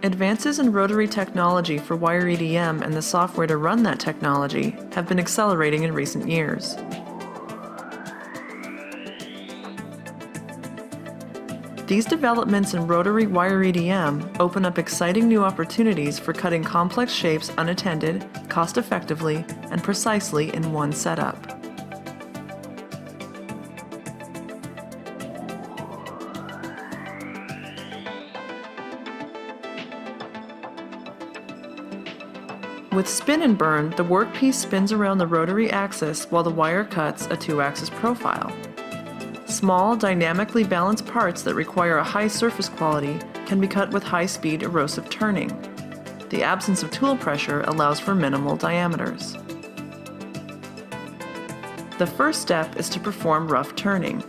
Advances in rotary technology for wire EDM and the software to run that technology have been accelerating in recent years. These developments in rotary wire EDM open up exciting new opportunities for cutting complex shapes unattended, cost-effectively, and precisely in one setup. With spin and burn, the workpiece spins around the rotary axis while the wire cuts a two-axis profile. Small, dynamically balanced parts that require a high surface quality can be cut with high-speed erosive turning. The absence of tool pressure allows for minimal diameters. The first step is to perform rough turning.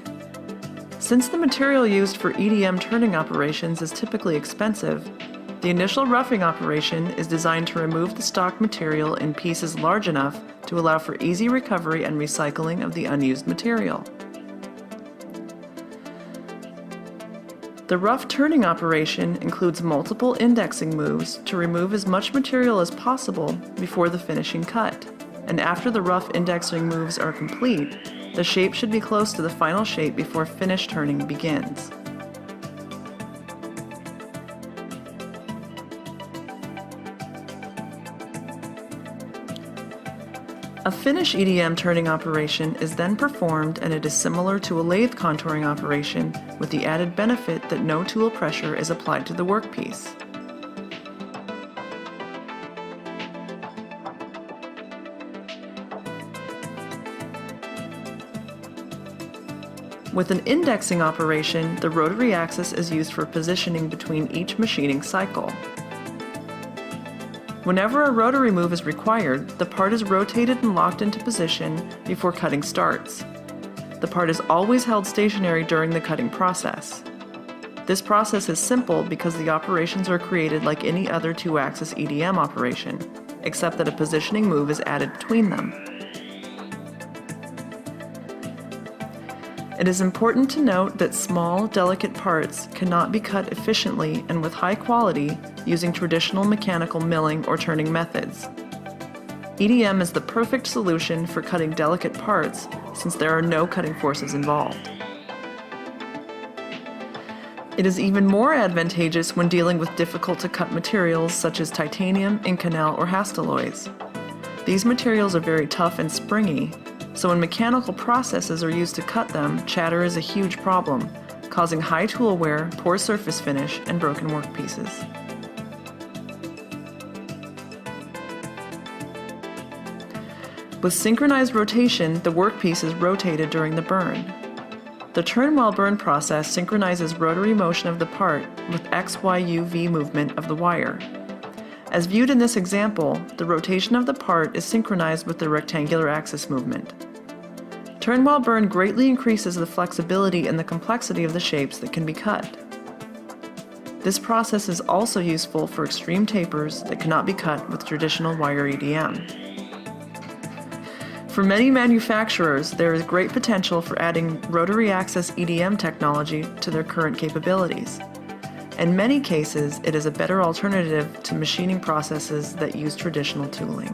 Since the material used for EDM turning operations is typically expensive, the initial roughing operation is designed to remove the stock material in pieces large enough to allow for easy recovery and recycling of the unused material. The rough turning operation includes multiple indexing moves to remove as much material as possible before the finishing cut, and after the rough indexing moves are complete, the shape should be close to the final shape before finish turning begins. A finish EDM turning operation is then performed, and it is similar to a lathe contouring operation with the added benefit that no tool pressure is applied to the workpiece. With an indexing operation, the rotary axis is used for positioning between each machining cycle. Whenever a rotary move is required, the part is rotated and locked into position before cutting starts. The part is always held stationary during the cutting process. This process is simple because the operations are created like any other two-axis EDM operation, except that a positioning move is added between them. It is important to note that small, delicate parts cannot be cut efficiently and with high quality using traditional mechanical milling or turning methods. EDM is the perfect solution for cutting delicate parts since there are no cutting forces involved. It is even more advantageous when dealing with difficult-to-cut materials such as titanium, Inconel, or Hastelloys. These materials are very tough and springy, so when mechanical processes are used to cut them, chatter is a huge problem, causing high tool wear, poor surface finish, and broken workpieces. With synchronized rotation, the workpiece is rotated during the burn. The turn-while-burn process synchronizes rotary motion of the part with X-Y-U-V movement of the wire. As viewed in this example, the rotation of the part is synchronized with the rectangular axis movement. Turn-while-burn greatly increases the flexibility and the complexity of the shapes that can be cut. This process is also useful for extreme tapers that cannot be cut with traditional wire EDM. For many manufacturers, there is great potential for adding rotary axis EDM technology to their current capabilities. In many cases, it is a better alternative to machining processes that use traditional tooling.